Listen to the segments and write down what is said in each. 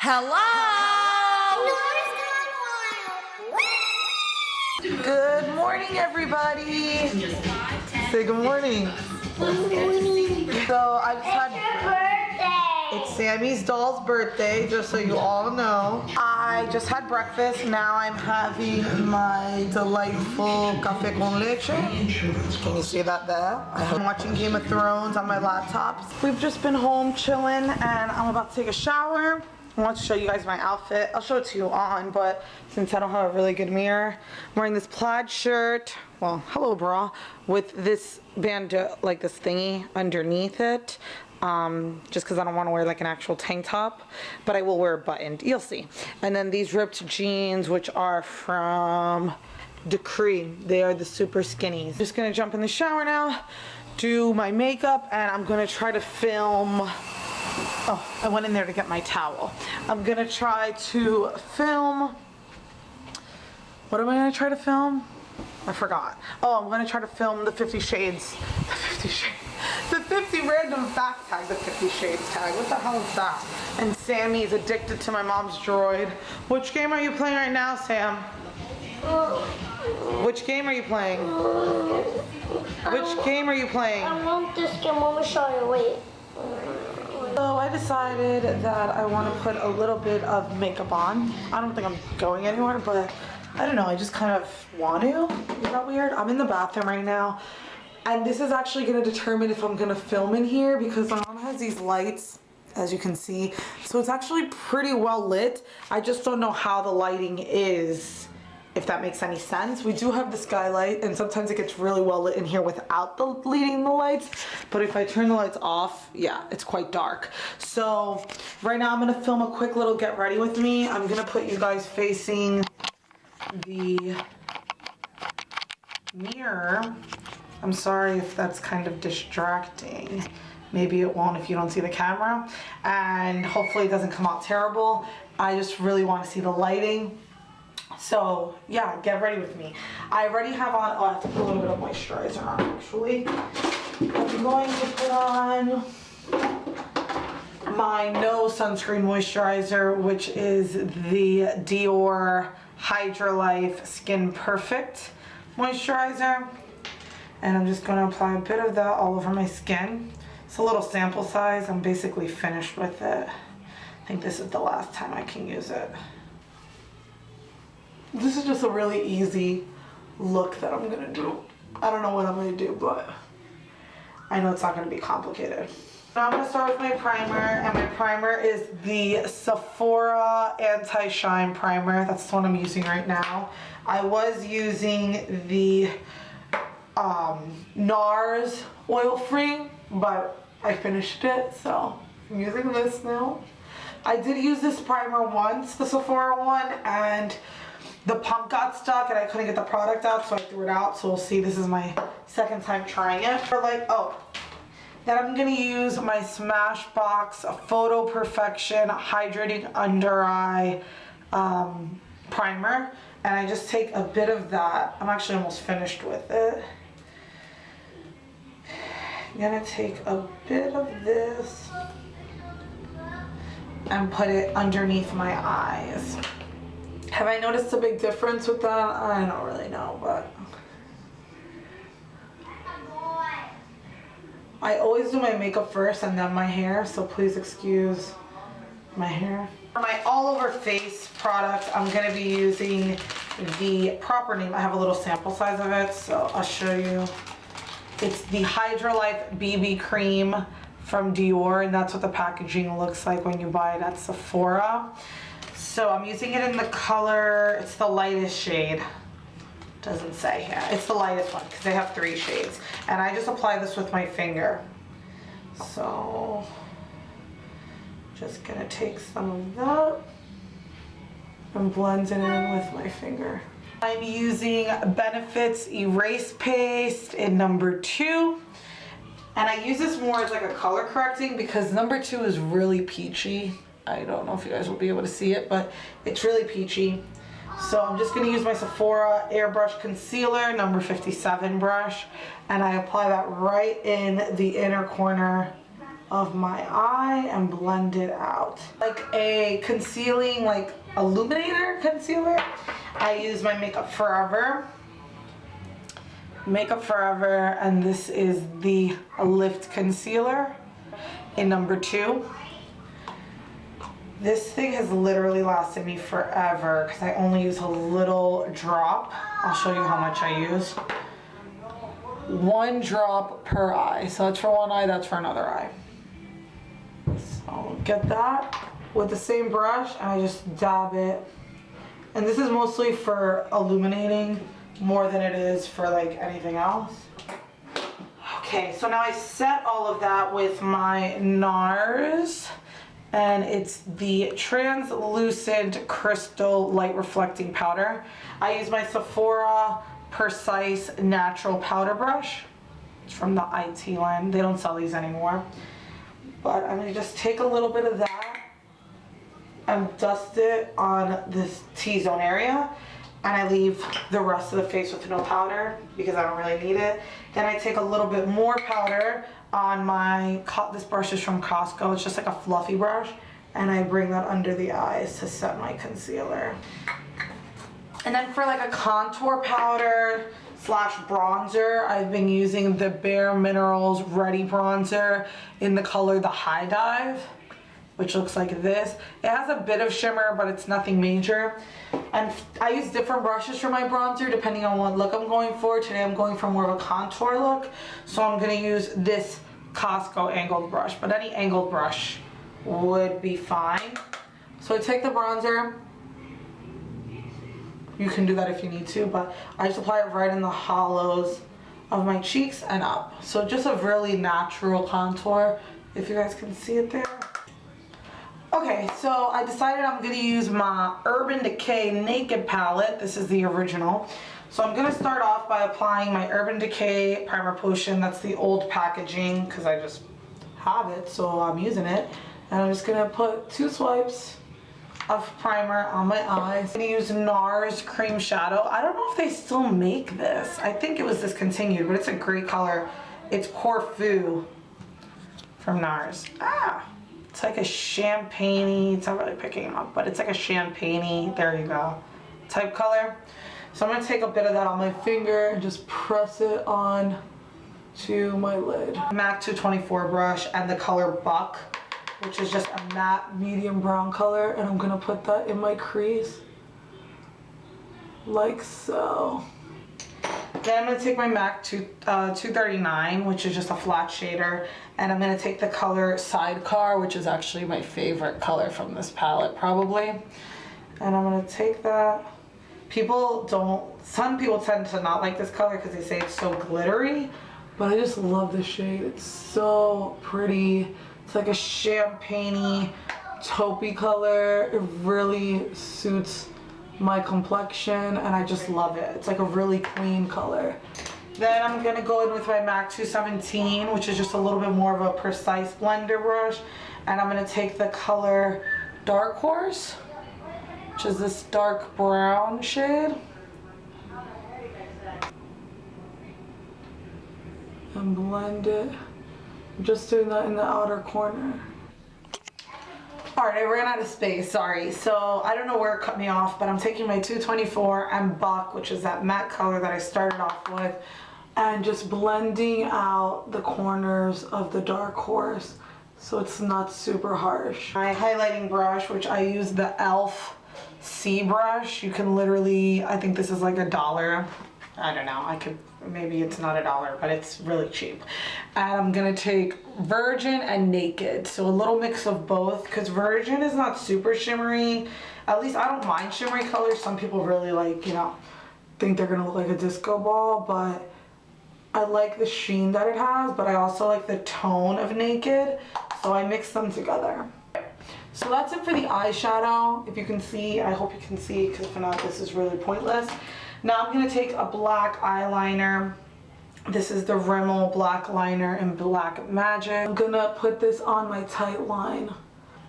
Hello! Good morning, everybody. Say good morning. Good morning. So I just had Birthday. it's Sammy's doll's birthday, just so you all know. I just had breakfast. Now I'm having my delightful café con leche. Can you see that there? I'm watching Game of Thrones on my laptop. We've just been home chilling, and I'm about to take a shower. I want to show you guys my outfit. I'll show it to you on, but since I don't have a really good mirror, I'm wearing this plaid shirt, well, hello bra, with this band, like this thingy underneath it, just because I don't want to wear like an actual tank top, but I will wear a buttoned, you'll see. And then these ripped jeans, which are from Decree. They are the super skinnies. Just gonna jump in the shower now, do my makeup, and I'm gonna try to film. Oh, I went in there to get my towel. I'm gonna try to film. What am I gonna try to film? I forgot. Oh, I'm gonna try to film the 50 Shades. The 50 Shades. The 50 random fact tag. The 50 Shades tag. What the hell is that? And Sammy's addicted to my mom's droid. Which game are you playing right now, Sam? Which game are you playing? Which game are you playing? I want this game. I'm gonna show you. Wait. So I decided that I want to put a little bit of makeup on. I don't think I'm going anywhere, but I don't know, I just kind of want to. Is that weird? I'm in the bathroom right now, and this is actually going to determine if I'm going to film in here, because my mom has these lights, as you can see, so it's actually pretty well lit. I just don't know how the lighting is, if that makes any sense. We do have the skylight, and sometimes it gets really well lit in here without the leading the lights, but if I turn the lights off, yeah, it's quite dark. So right now I'm gonna film a quick little get ready with me. I'm gonna put you guys facing the mirror. I'm sorry if that's kind of distracting. Maybe it won't if you don't see the camera, and hopefully it doesn't come out terrible. I just really want to see the lighting. So yeah, get ready with me. I already have on, oh, I have to put a little bit of moisturizer on actually. I'm going to put on my no sunscreen moisturizer, which is the Dior Hydra-Life Skin Perfect moisturizer. And I'm just going to apply a bit of that all over my skin. It's a little sample size. I'm basically finished with it. I think this is the last time I can use it. This is just a really easy look that I'm gonna do. I don't know what I'm gonna do, but I know it's not gonna be complicated. Now I'm gonna start with my primer, and my primer is the Sephora Anti-Shine Primer. That's the one I'm using right now. I was using the NARS oil-free, but I finished it, so I'm using this now. I did use this primer once, the Sephora one, and the pump got stuck and I couldn't get the product out, so I threw it out. So we'll see, this is my second time trying it. Then I'm gonna use my Smashbox Photo Perfection Hydrating Under Eye Primer. And I just take a bit of that. I'm actually almost finished with it. I'm gonna take a bit of this and put it underneath my eyes. Have I noticed a big difference with that? I don't really know, but I always do my makeup first and then my hair, so please excuse my hair. For my all over face product, I'm gonna be using the proper name. I have a little sample size of it, so I'll show you. It's the Hydra-Life BB Cream from Dior, and that's what the packaging looks like when you buy it at Sephora. So I'm using it in the color, it's the lightest shade. Doesn't say here. It's the lightest one because they have 3 shades. And I just apply this with my finger. So just gonna take some of that and blend it in with my finger. I'm using Benefit's Erase Paste in number 2. And I use this more as like a color correcting because number 2 is really peachy. I don't know if you guys will be able to see it, but it's really peachy. So I'm just gonna use my Sephora Airbrush Concealer, number 57 brush, and I apply that right in the inner corner of my eye and blend it out. Like a concealing, like illuminator concealer, I use my Makeup Forever. Makeup Forever, and this is the Lift Concealer in number 2. This thing has literally lasted me forever because I only use a little drop. I'll show you how much I use. 1 drop per eye. So that's for one eye, that's for another eye. So get that with the same brush and I just dab it. And this is mostly for illuminating more than it is for like anything else. Okay, so now I set all of that with my NARS, and it's the Translucent Crystal Light Reflecting Powder. I use my Sephora Precise Natural Powder Brush. It's from the IT line. They don't sell these anymore. But I'm gonna just take a little bit of that and dust it on this T-zone area, and I leave the rest of the face with no powder because I don't really need it. Then I take a little bit more powder on my, this brush is from Costco, it's just like a fluffy brush, and I bring that under the eyes to set my concealer. And then for like a contour powder slash bronzer, I've been using the Bare Minerals Ready Bronzer in the color The High Dive, which looks like this. It has a bit of shimmer, but it's nothing major. And I use different brushes for my bronzer depending on what look I'm going for. Today I'm going for more of a contour look, so I'm gonna use this Costco angled brush, but any angled brush would be fine. So I take the bronzer. You can do that if you need to, but I just apply it right in the hollows of my cheeks and up. So just a really natural contour, if you guys can see it there. Okay, so I decided I'm gonna use my Urban Decay Naked palette. This is the original. So I'm gonna start off by applying my Urban Decay Primer Potion. That's the old packaging because I just have it, so I'm using it. And I'm just gonna put 2 swipes of primer on my eyes. I'm gonna use NARS Cream Shadow. I don't know if they still make this. I think it was discontinued, but it's a great color. It's Corfu from NARS. It's like a champagne-y, it's not really picking them up, but it's like a champagne-y, there you go, type color. So I'm gonna take a bit of that on my finger and just press it on to my lid. MAC 224 brush and the color Buck, which is just a matte medium brown color, and I'm gonna put that in my crease, like so. Then I'm gonna take my MAC 239, which is just a flat shader, and I'm gonna take the color Sidecar, which is actually my favorite color from this palette, probably. And I'm gonna take that. Some people tend to not like this color because they say it's so glittery, but I just love the shade. It's so pretty. It's like a champagne-y, taupey color. It really suits my complexion and I just love it. It's like a really clean color. Then I'm gonna go in with my MAC 217, which is just a little bit more of a precise blender brush, and I'm gonna take the color Dark Horse, which is this dark brown shade, and blend it. I'm just doing that in the outer corner. Alright, I ran out of space, sorry. So I don't know where it cut me off, but I'm taking my 224 and Buck, which is that matte color that I started off with, and just blending out the corners of the Dark Horse so it's not super harsh. My highlighting brush, which I use the e.l.f. C brush. You can literally, I think this is like $1. I don't know, maybe it's not $1, but it's really cheap. And I'm gonna take Virgin and Naked, so a little mix of both, because Virgin is not super shimmery. At least I don't mind shimmery colors. Some people really like, you know, think they're gonna look like a disco ball, but I like the sheen that it has, but I also like the tone of Naked, so I mix them together. So that's it for the eyeshadow. If you can see, I hope you can see, because if not, this is really pointless. Now I'm gonna take a black eyeliner. This is the Rimmel Black Liner in Black Magic. I'm gonna put this on my tight line.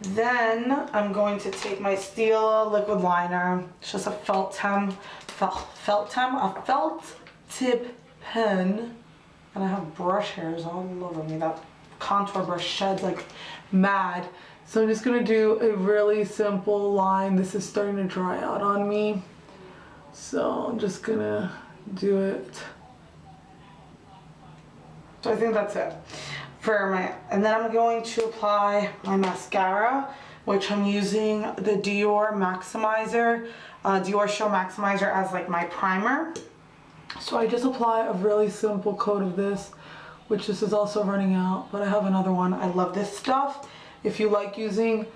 Then I'm going to take my Stila liquid liner. It's just a felt tip pen. And I have brush hairs all over me. That contour brush sheds like mad. So I'm just gonna do a really simple line. This is starting to dry out on me. So I'm just gonna do it. So I think that's it for my, and then I'm going to apply my mascara, which I'm using the Dior Maximizer, Dior Show Maximizer as like my primer. So I just apply a really simple coat of this, which this is also running out, but I have another one. I love this stuff. If you like using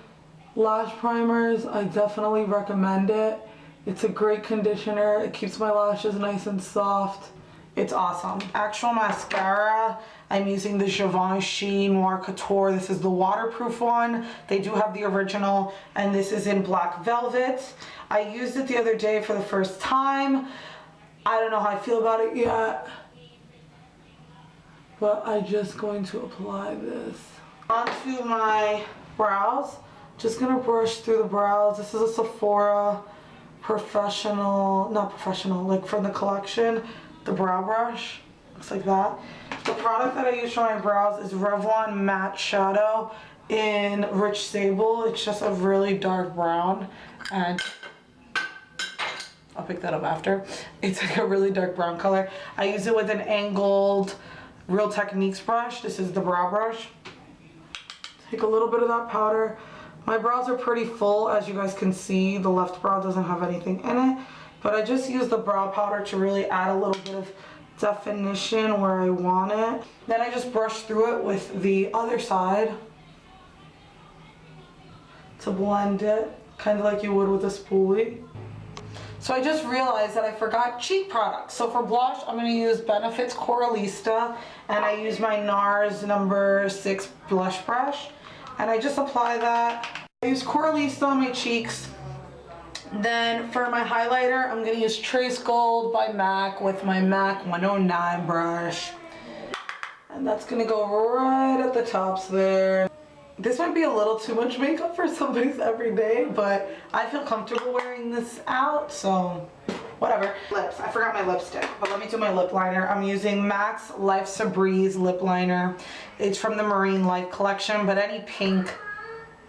lash primers, I definitely recommend it. It's a great conditioner. It keeps my lashes nice and soft. It's awesome. Actual mascara, I'm using the Givenchy Noir Couture. This is the waterproof one. They do have the original, and this is in Black Velvet. I used it the other day for the first time. I don't know how I feel about it yet, but I'm just going to apply this onto my brows. Just gonna brush through the brows. This is a Sephora professional, not professional, like from the collection, the brow brush. Looks like that. The product that I use for my brows is Revlon Matte Shadow in Rich Sable. It's just a really dark brown, and I'll pick that up after. It's like a really dark brown color. I use it with an angled Real Techniques brush. This is the brow brush. Take a little bit of that powder. My brows are pretty full, as you guys can see. The left brow doesn't have anything in it, but I just use the brow powder to really add a little bit of definition where I want it. Then I just brush through it with the other side to blend it, kind of like you would with a spoolie. So I just realized that I forgot cheek products. So for blush, I'm gonna use Benefit's Coralista, and I use my NARS number 6 blush brush. And I just apply that. I use Coralista on my cheeks. Then for my highlighter, I'm gonna use Trace Gold by MAC with my MAC 109 brush. And that's gonna go right at the tops there. This might be a little too much makeup for somebody's everyday, but I feel comfortable wearing this out, so whatever. Lips, I forgot my lipstick, but let me do my lip liner. I'm using MAC's Life's a Breeze lip liner. It's from the Marine Life collection, but any pink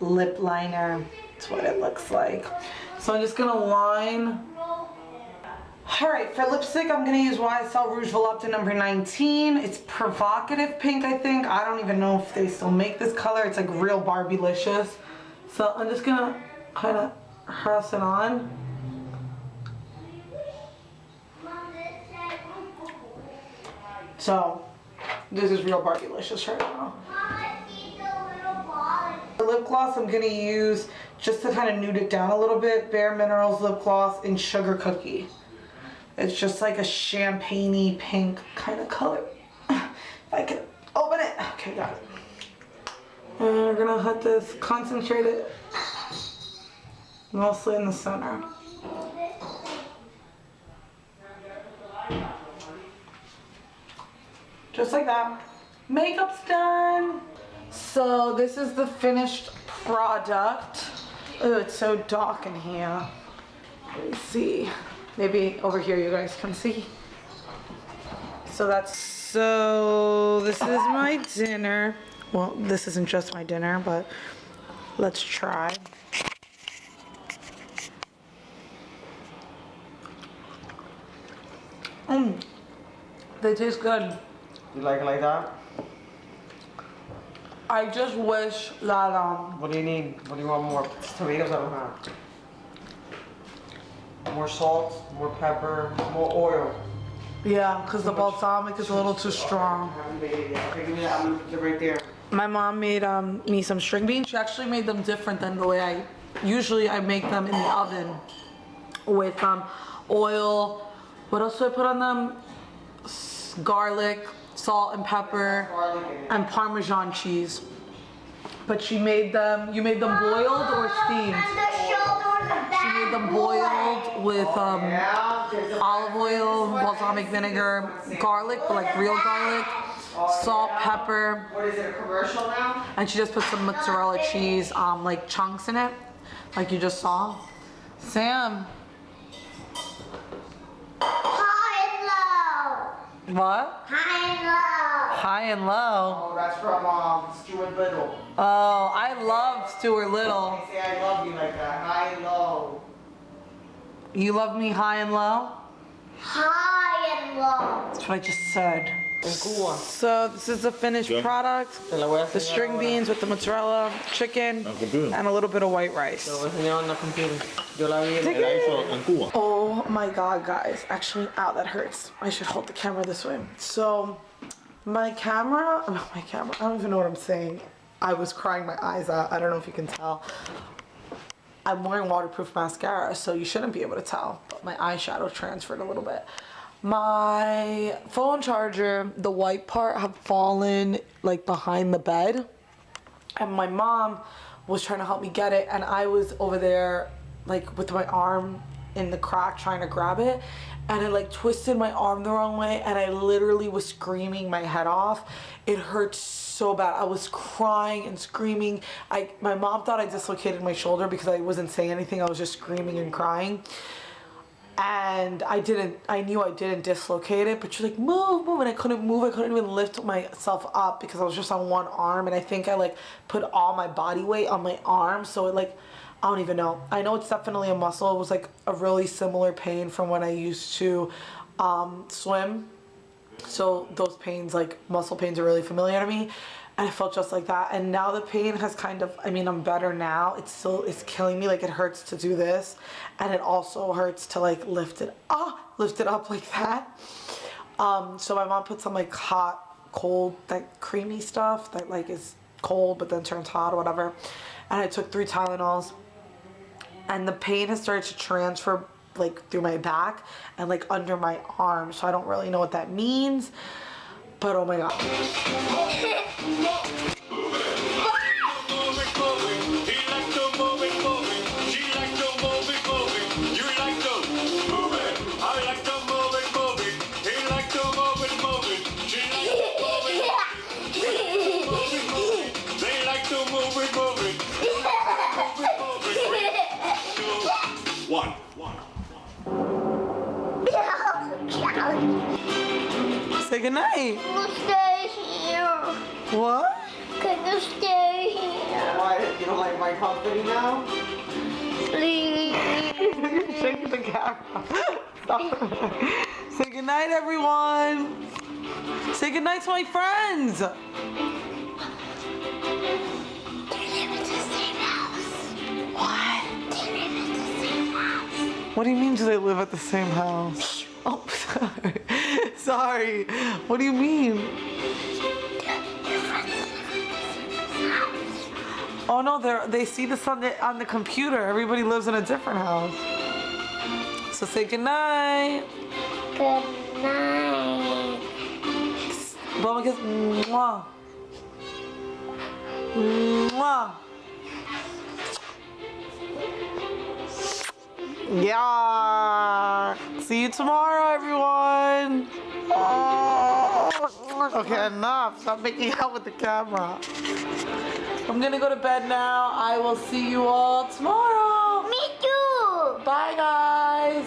lip liner, that's what it looks like. So I'm just gonna line. All right, for lipstick, I'm gonna use YSL Rouge Volupte number 19. It's provocative pink, I think. I don't even know if they still make this color. It's like real Barbie-licious. So I'm just gonna kind of press it on. So this is real Barbie-licious right now. For lip gloss, I'm gonna use, just to kind of nude it down a little bit, Bare Minerals lip gloss in Sugar Cookie. It's just like a champagne-y pink kind of color. If I can open it. Okay, got it. And we're gonna let this concentrate it mostly in the center. Just like that. Makeup's done. So this is the finished product. Oh, it's so dark in here. Let me see. Maybe over here you guys can see. So this is my dinner. Well, this isn't just my dinner, but let's try. They taste good. You like it like that? I just wish that What do you need? What do you want more? Tomatoes I don't have. More salt, more pepper, more oil. yeah, because the balsamic is a little too strong. I haven't made it yet. Okay, give me that. I'm gonna put it right there. My mom made me some string beans. She actually made them different than the way I usually make them in the oven with oil. What else do I put on them? Garlic, salt and pepper, and Parmesan cheese. But she made them. You made them boiled or steamed? She made them boiled with olive oil, balsamic vinegar, garlic, but like real garlic, salt, pepper. What is it, a commercial now? And she just put some mozzarella cheese, like chunks in it, like you just saw. Sam. High and low. What? High and low. High and low. Oh, that's from Stuart Little. Oh, I love Stuart Little. They say I love you like that, high and low. You love me high and low? High and low. That's what I just said. En Cuba. So this is the finished product. Te la voy a The enseñar string ahora. beans with the mozzarella, chicken, and a little bit of white rice. Te lo voy a enseñar en la computer. Yo la vi en Take el it. iPhone en Cuba. Oh my god, guys. Actually, ow, that hurts. I should hold the camera this way. So, my camera, I don't even know what I'm saying. I was crying my eyes out. I don't know if you can tell. I'm wearing waterproof mascara, so you shouldn't be able to tell. But my eyeshadow transferred a little bit. My phone charger, the white part had fallen like behind the bed. And my mom was trying to help me get it, and I was over there like with my arm in the crack trying to grab it, and it like twisted my arm the wrong way, and I literally was screaming my head off. It hurt so bad. I was crying and screaming. My mom thought I dislocated my shoulder because I wasn't saying anything. I was just screaming and crying. And I knew I didn't dislocate it, but she's like, move, and I couldn't move. I couldn't even lift myself up because I was just on one arm, and I think I like put all my body weight on my arm, so it like, I don't even know. I know it's definitely a muscle. It was like a really similar pain from when I used to swim. So those pains, like muscle pains, are really familiar to me. And I felt just like that. And now the pain has kind of, I mean, I'm better now. It's killing me. Like, it hurts to do this. And it also hurts to like lift it up like that. So my mom put some like hot, cold, that creamy stuff that like is cold but then turns hot or whatever. And I took 3 Tylenols. And the pain has started to transfer like through my back and like under my arm. So I don't really know what that means. But oh my god. Say goodnight. Can you stay here? What? Can you stay here? Why? You don't like my company now? Please. You're shaking the camera. Stop. Say goodnight, everyone. Say goodnight to my friends. They live in the same house. What? They live in the same house. What do you mean, do they live at the same house? Oh, sorry. Sorry. What do you mean? Oh no, they see this on the computer. Everybody lives in a different house. So say goodnight. Good night. Blow my kiss. Mwah. Mwah. Yeah. See you tomorrow, everyone. Okay, enough. Stop making out with the camera. I'm gonna go to bed now. I will see you all tomorrow. Me too. Bye, guys.